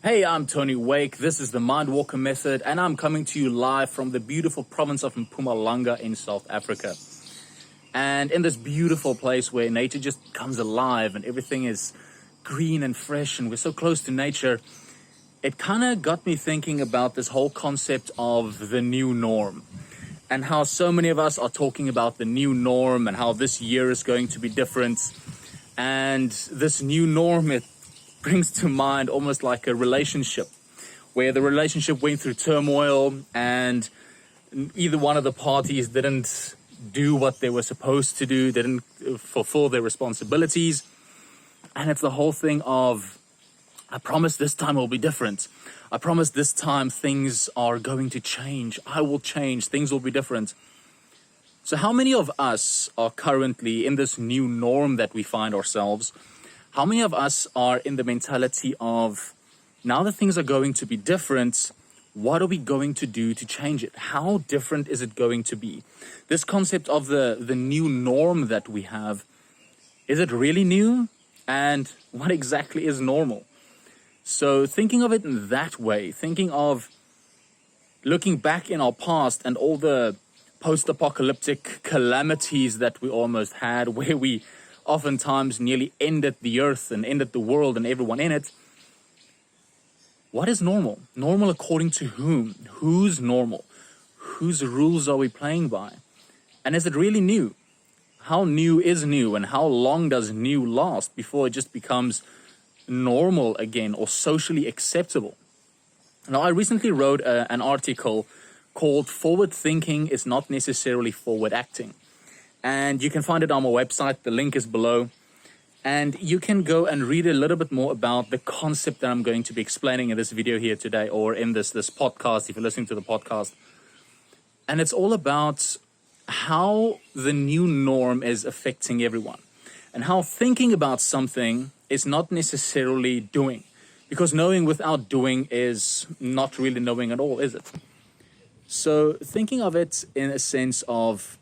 Hey, I'm Tony Wake. This is the Mindwalker Method, and I'm coming to you live from the beautiful province of Mpumalanga in South Africa. And in this beautiful place where nature just comes alive and everything is green and fresh and we're so close to nature, it kind of got me thinking about this whole concept of the new norm and how so many of us are talking about the new norm and how this year is going to be different. And this new norm, it brings to mind almost like a relationship where the relationship went through turmoil and either one of the parties didn't do what they were supposed to do, didn't fulfill their responsibilities. And it's the whole thing of, I promise this time will be different. I promise this time things are going to change. I will change. Things will be different. So how many of us are currently in this new norm that we find ourselves? How many of us are in the mentality of, now that things are going to be different, what are we going to do to change it? How different is it going to be? This concept of the new norm that we have, is it really new? And what exactly is normal? So thinking of it in that way, thinking of looking back in our past and all the post-apocalyptic calamities that we almost had, where we oftentimes nearly ended the earth and ended the world and everyone in it. What is normal? Normal according to whom? Who's normal? Whose rules are we playing by? And is it really new? How new is new, and how long does new last before it just becomes normal again or socially acceptable? Now, I recently wrote an article called "Forward Thinking is Not Necessarily Forward Acting." And you can find it on my website. The link is below. And you can go and read a little bit more about the concept that I'm going to be explaining in this video here today, or in this podcast, if you're listening to the podcast. And it's all about how the new norm is affecting everyone, and how thinking about something is not necessarily doing. Because knowing without doing is not really knowing at all, is it? So thinking of it in a sense of,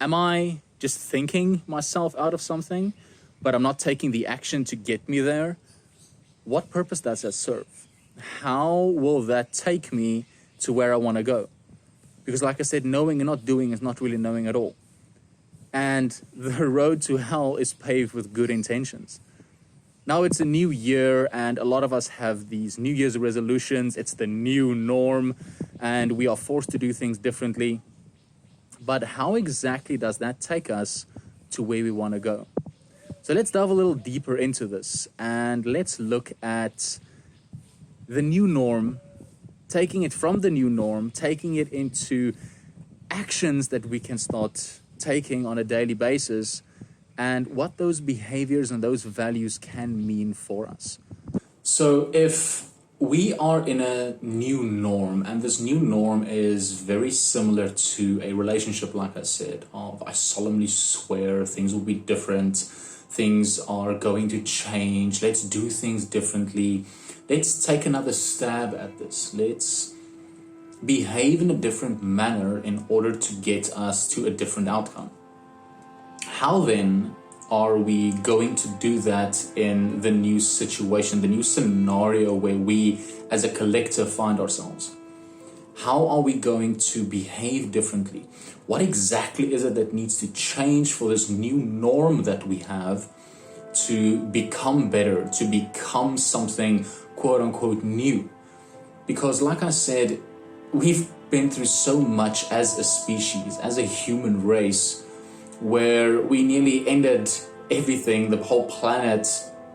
am I just thinking myself out of something, but I'm not taking the action to get me there? What purpose does that serve? How will that take me to where I want to go? Because like I said, knowing and not doing is not really knowing at all. And the road to hell is paved with good intentions. Now it's a new year, and a lot of us have these New Year's resolutions. It's the new norm, and we are forced to do things differently. But how exactly does that take us to where we want to go? So let's delve a little deeper into this, and let's look at the new norm, taking it from the new norm, taking it into actions that we can start taking on a daily basis, and what those behaviors and those values can mean for us. So if we are in a new norm, and this new norm is very similar to a relationship, like I said, of I solemnly swear things will be different, things are going to change, let's do things differently, let's take another stab at this, let's behave in a different manner in order to get us to a different outcome. How then are we going to do that in the new situation, the new scenario where we as a collective find ourselves? How are we going to behave differently? What exactly is it that needs to change for this new norm that we have to become better, to become something quote unquote new? Because like I said, we've been through so much as a species, as a human race, where we nearly ended everything, the whole planet,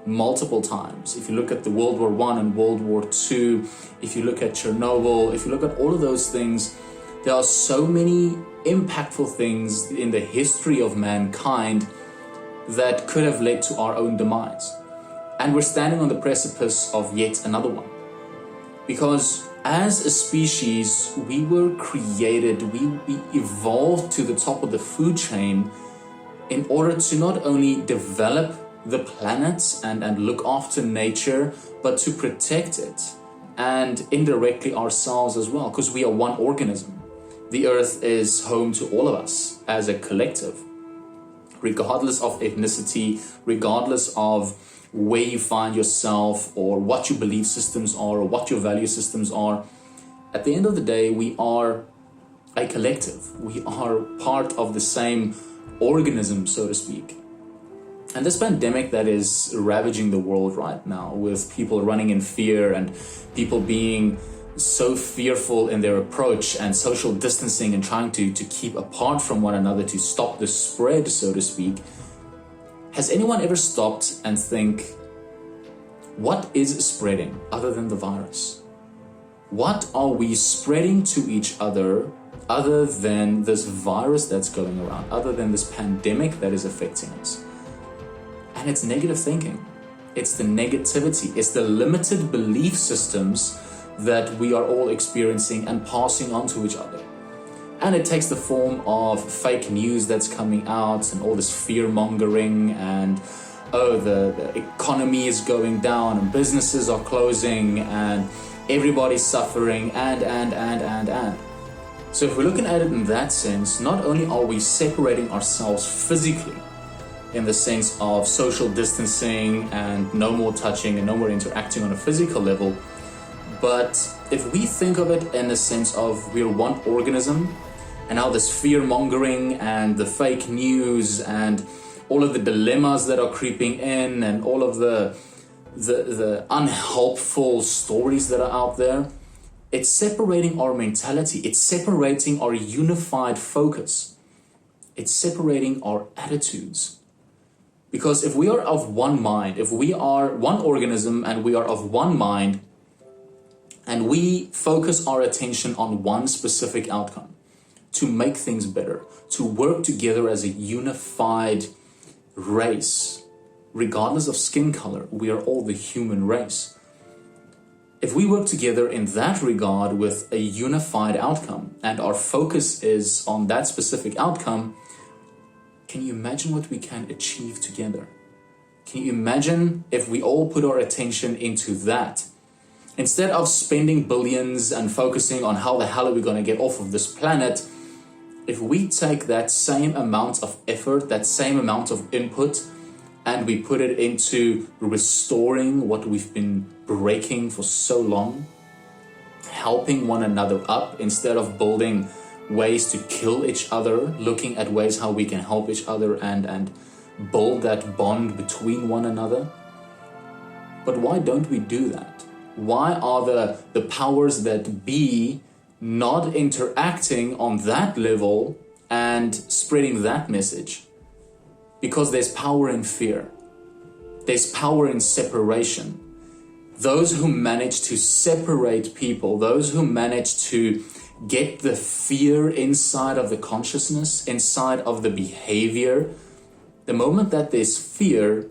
multiple times. If you look at the World War I and World War II, if you look at Chernobyl, if you look at all of those things, there are so many impactful things in the history of mankind that could have led to our own demise. And we're standing on the precipice of yet another one. Because as a species, we were created, we evolved to the top of the food chain in order to not only develop the planet and look after nature, but to protect it, and indirectly ourselves as well, because we are one organism. The earth is home to all of us as a collective, regardless of ethnicity, regardless of where you find yourself or what your belief systems are or what your value systems are. At the end of the day, we are a collective. We are part of the same organism, so to speak. And this pandemic that is ravaging the world right now, with people running in fear and people being so fearful in their approach and social distancing and trying to keep apart from one another to stop the spread, so to speak. Has anyone ever stopped and think, what is spreading other than the virus? What are we spreading to each other than this virus that's going around, other than this pandemic that is affecting us? And it's negative thinking. It's the negativity. It's the limited belief systems that we are all experiencing and passing on to each other. And it takes the form of fake news that's coming out and all this fear-mongering and, oh, the economy is going down and businesses are closing and everybody's suffering and. So if we're looking at it in that sense, not only are we separating ourselves physically in the sense of social distancing and no more touching and no more interacting on a physical level, but if we think of it in the sense of we're one organism, and how this fear-mongering and the fake news and all of the dilemmas that are creeping in and all of the unhelpful stories that are out there, it's separating our mentality, it's separating our unified focus, it's separating our attitudes. Because if we are of one mind, if we are one organism and we are of one mind, and we focus our attention on one specific outcome, to make things better, to work together as a unified race, regardless of skin color, we are all the human race. If we work together in that regard with a unified outcome, and our focus is on that specific outcome, can you imagine what we can achieve together? Can you imagine if we all put our attention into that? Instead of spending billions and focusing on how the hell are we going to get off of this planet, if we take that same amount of effort, that same amount of input, and we put it into restoring what we've been breaking for so long, helping one another up instead of building ways to kill each other, looking at ways how we can help each other and build that bond between one another. But why don't we do that? Why are the powers that be not interacting on that level and spreading that message? Because there's power in fear. There's power in separation. Those who manage to separate people, those who manage to get the fear inside of the consciousness, inside of the behavior, the moment that there's fear,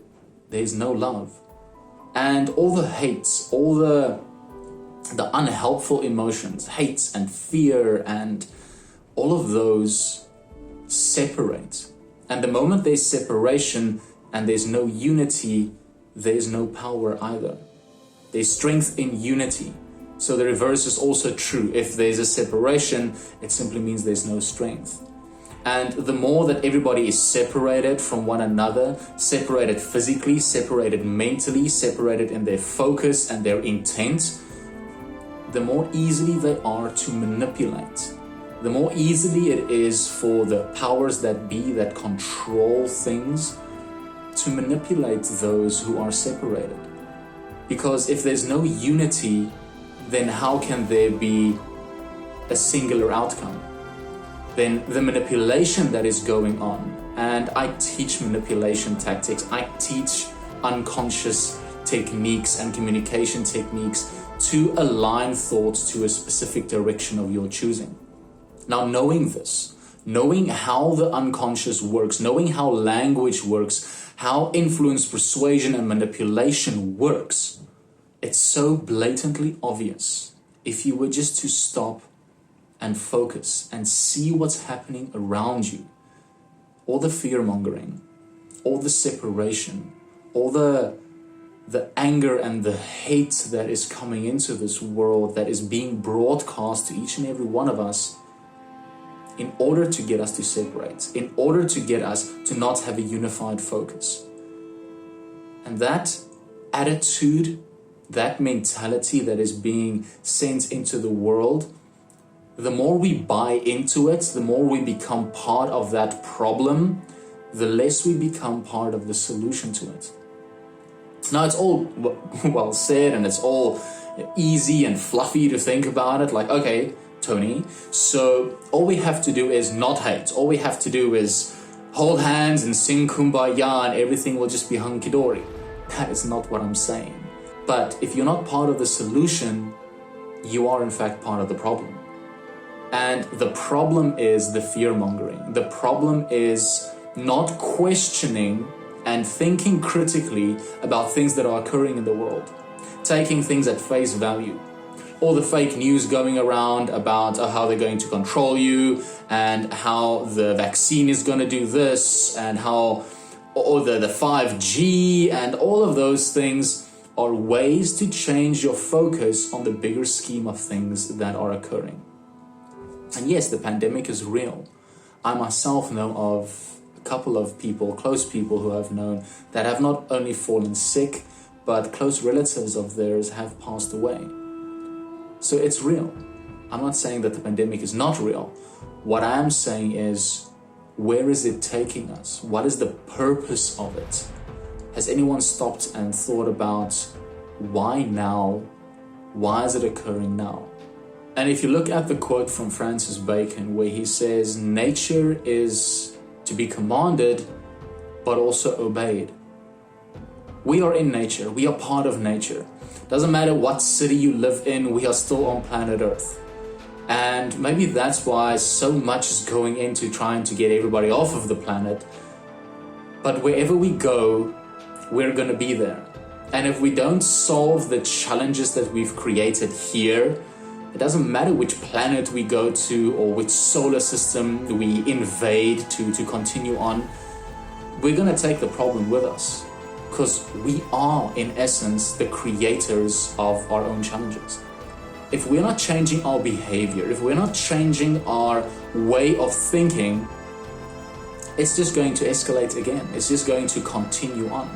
there's no love. And all the hates, all the unhelpful emotions, hates and fear and all of those separate. And the moment there's separation and there's no unity, there's no power either. There's strength in unity. So the reverse is also true. If there's a separation, it simply means there's no strength. And the more that everybody is separated from one another, separated physically, separated mentally, separated in their focus and their intent, the more easily they are to manipulate. The more easily it is for the powers that be that control things to manipulate those who are separated. Because if there's no unity, then how can there be a singular outcome? Then the manipulation that is going on, and I teach manipulation tactics, I teach unconscious techniques and communication techniques to align thoughts to a specific direction of your choosing. Now, knowing this, knowing how the unconscious works, knowing how language works, how influence, persuasion, and manipulation works, it's so blatantly obvious if you were just to stop and focus and see what's happening around you. All the fear-mongering, all the separation, all the anger and the hate that is coming into this world, that is being broadcast to each and every one of us in order to get us to separate, in order to get us to not have a unified focus. And that attitude, that mentality that is being sent into the world, the more we buy into it, the more we become part of that problem, the less we become part of the solution to it. Now, it's all well said and it's all easy and fluffy to think about it. Like, okay, Tony, so all we have to do is not hate. All we have to do is hold hands and sing Kumbaya and everything will just be hunky-dory. That is not what I'm saying. But if you're not part of the solution, you are in fact part of the problem. And the problem is the fear-mongering. The problem is not questioning and thinking critically about things that are occurring in the world. Taking things at face value. All the fake news going around about how they're going to control you and how the vaccine is going to do this and how, or the 5G and all of those things are ways to change your focus on the bigger scheme of things that are occurring. And yes, the pandemic is real. I myself know of a couple of people, close people who I've known that have not only fallen sick, but close relatives of theirs have passed away. So it's real. I'm not saying that the pandemic is not real. What I am saying is, where is it taking us? What is the purpose of it? Has anyone stopped and thought about why now? Why is it occurring now? And if you look at the quote from Francis Bacon, where he says, nature is to be commanded, but also obeyed. We are in nature. We are part of nature. Doesn't matter what city you live in, we are still on planet Earth. And maybe that's why so much is going into trying to get everybody off of the planet. But wherever we go, we're going to be there. And if we don't solve the challenges that we've created here, it doesn't matter which planet we go to or which solar system we invade to continue on, we're going to take the problem with us. Because we are, in essence, the creators of our own challenges. If we're not changing our behavior, if we're not changing our way of thinking, it's just going to escalate again. It's just going to continue on.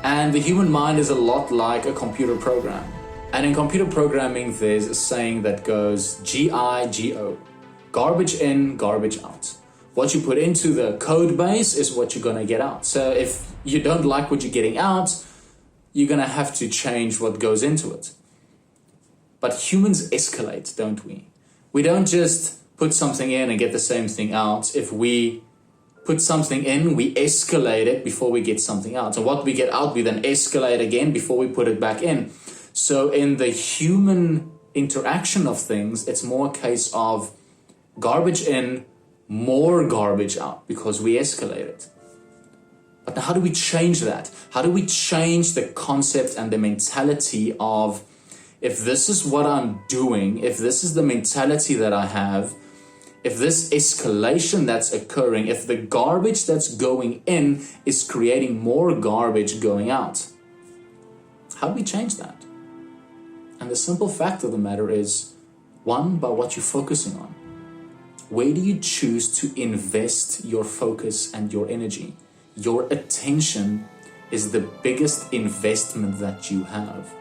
And the human mind is a lot like a computer program. And in computer programming, there's a saying that goes GIGO. Garbage in, garbage out. What you put into the code base is what you're going to get out. So if you don't like what you're getting out, you're going to have to change what goes into it. But humans escalate, don't we? We don't just put something in and get the same thing out. If we put something in, we escalate it before we get something out. And what we get out, we then escalate again before we put it back in. So in the human interaction of things, it's more a case of garbage in, more garbage out, because we escalate it. But how do we change that? How do we change the concept and the mentality of, if this is what I'm doing, if this is the mentality that I have, if this escalation that's occurring, if the garbage that's going in is creating more garbage going out, how do we change that? And the simple fact of the matter is, one, by what you're focusing on. Where do you choose to invest your focus and your energy? Your attention is the biggest investment that you have.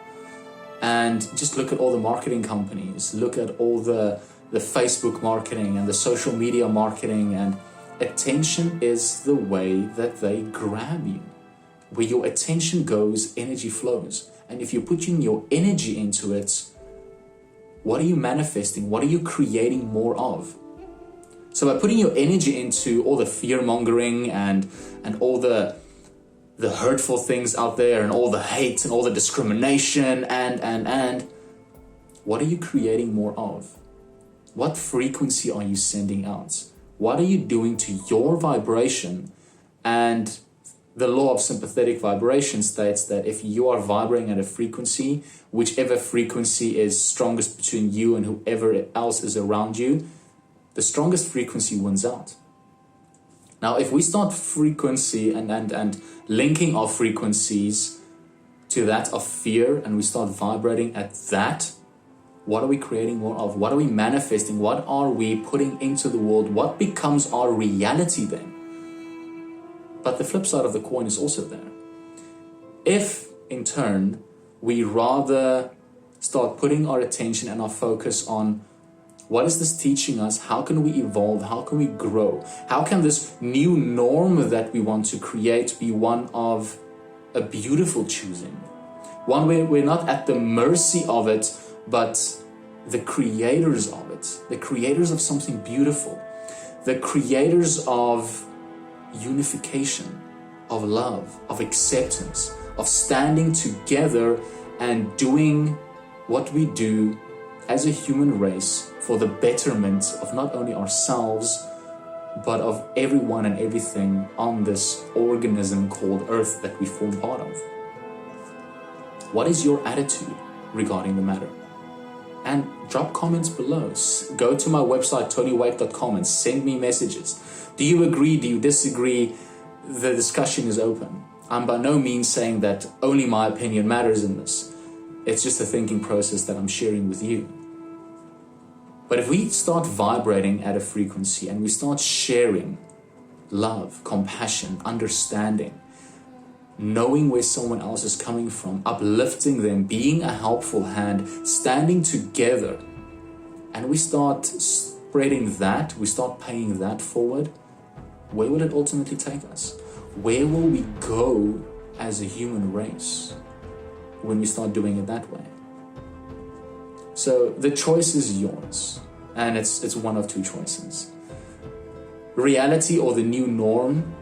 And just look at all the marketing companies, look at all the Facebook marketing and the social media marketing, and attention is the way that they grab you. Where your attention goes, energy flows. And if you're putting your energy into it, what are you manifesting? What are you creating more of? So by putting your energy into all the fear-mongering and all the hurtful things out there and all the hate and all the discrimination and what are you creating more of? What frequency are you sending out? What are you doing to your vibration? And the law of sympathetic vibration states that if you are vibrating at a frequency, whichever frequency is strongest between you and whoever else is around you, the strongest frequency wins out. Now, if we start frequency and linking our frequencies to that of fear, and we start vibrating at that, what are we creating more of? What are we manifesting? What are we putting into the world? What becomes our reality then? But the flip side of the coin is also there. If in turn, we rather start putting our attention and our focus on what is this teaching us? How can we evolve? How can we grow? How can this new norm that we want to create be one of a beautiful choosing? One where we're not at the mercy of it, but the creators of it, the creators of something beautiful, the creators of unification, of love, of acceptance, of standing together and doing what we do as a human race for the betterment of not only ourselves, but of everyone and everything on this organism called Earth that we form part of. What is your attitude regarding the matter? And drop comments below. Go to my website, tonywake.com, and send me messages. Do you agree? Do you disagree? The discussion is open. I'm by no means saying that only my opinion matters in this. It's just a thinking process that I'm sharing with you. But if we start vibrating at a frequency and we start sharing love, compassion, understanding, knowing where someone else is coming from, uplifting them, being a helpful hand, standing together, and we start spreading that, we start paying that forward, where will it ultimately take us? Where will we go as a human race when we start doing it that way? So the choice is yours, and it's one of two choices. Reality, or the new norm,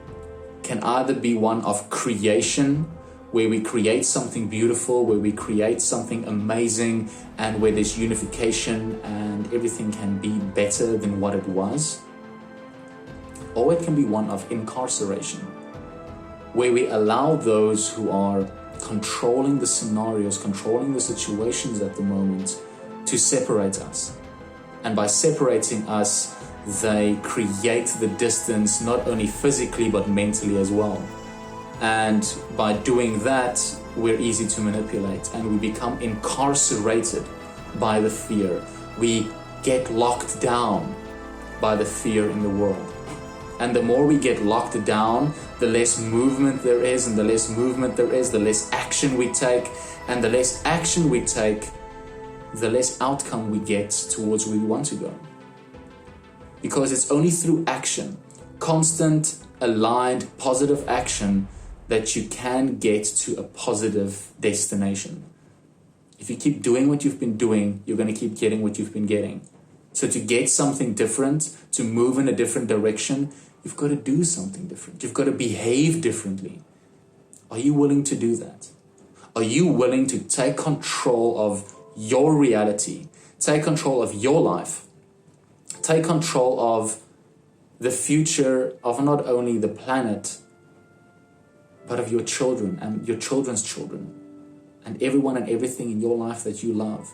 can either be one of creation, where we create something beautiful, where we create something amazing, and where there's unification and everything can be better than what it was. Or it can be one of incarceration, where we allow those who are controlling the scenarios, controlling the situations at the moment, to separate us. And by separating us, they create the distance, not only physically but mentally as well. And by doing that, we're easy to manipulate, and we become incarcerated by the fear. We get locked down by the fear in the world. And the more we get locked down, the less movement there is, and the less movement there is, the less action we take, and the less action we take, the less outcome we get towards where we want to go. Because it's only through action, constant, aligned, positive action, that you can get to a positive destination. If you keep doing what you've been doing, you're going to keep getting what you've been getting. So to get something different, to move in a different direction, you've got to do something different. You've got to behave differently. Are you willing to do that? Are you willing to take control of your reality, take control of your life, take control of the future of not only the planet, but of your children and your children's children and everyone and everything in your life that you love?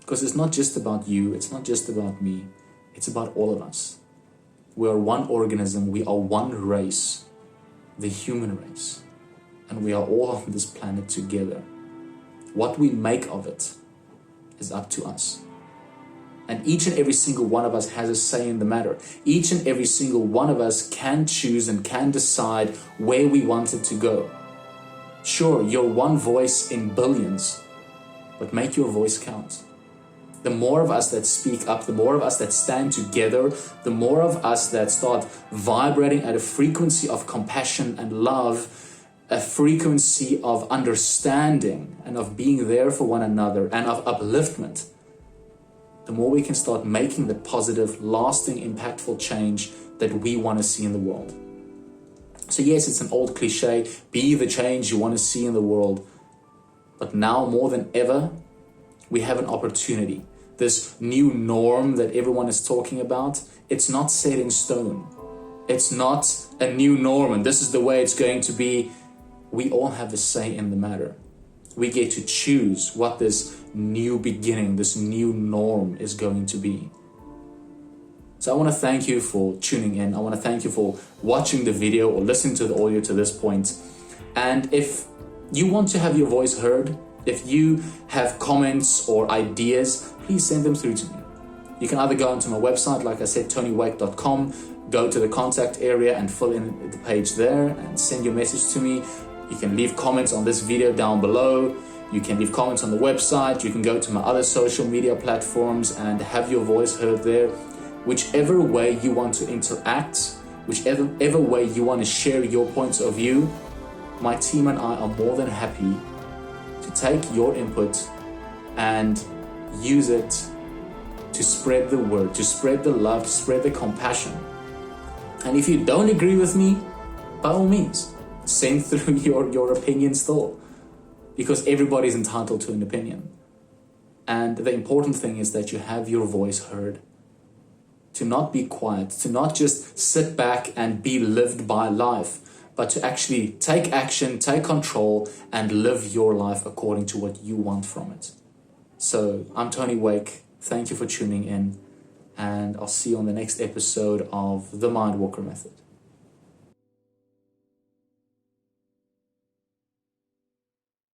Because it's not just about you, it's not just about me, it's about all of us. We are one organism, we are one race, the human race, and we are all on this planet together. What we make of it is up to us. And each and every single one of us has a say in the matter. Each and every single one of us can choose and can decide where we want it to go. Sure, you're one voice in billions, but make your voice count. The more of us that speak up, the more of us that stand together, the more of us that start vibrating at a frequency of compassion and love, a frequency of understanding and of being there for one another and of upliftment, the more we can start making the positive, lasting, impactful change that we want to see in the world. So yes, it's an old cliche, be the change you want to see in the world. But now more than ever, we have an opportunity. This new norm that everyone is talking about, it's not set in stone. It's not a new norm and this is the way it's going to be. We all have a say in the matter. We get to choose what this new beginning, this new norm is going to be. So I want to thank you for tuning in. I want to thank you for watching the video or listening to the audio to this point. And if you want to have your voice heard, if you have comments or ideas, please send them through to me. You can either go onto my website, like I said, tonywake.com, go to the contact area and fill in the page there and send your message to me. You can leave comments on this video down below. You can leave comments on the website. You can go to my other social media platforms and have your voice heard there. Whichever way you want to interact, whichever way you want to share your points of view, my team and I are more than happy to take your input and use it to spread the word, to spread the love, to spread the compassion. And if you don't agree with me, by all means, send through your opinion still, because everybody's entitled to an opinion. And the important thing is that you have your voice heard. To not be quiet, to not just sit back and be lived by life, but to actually take action, take control, and live your life according to what you want from it. So I'm Tony Wake. Thank you for tuning in, and I'll see you on the next episode of The Mindwalker Method.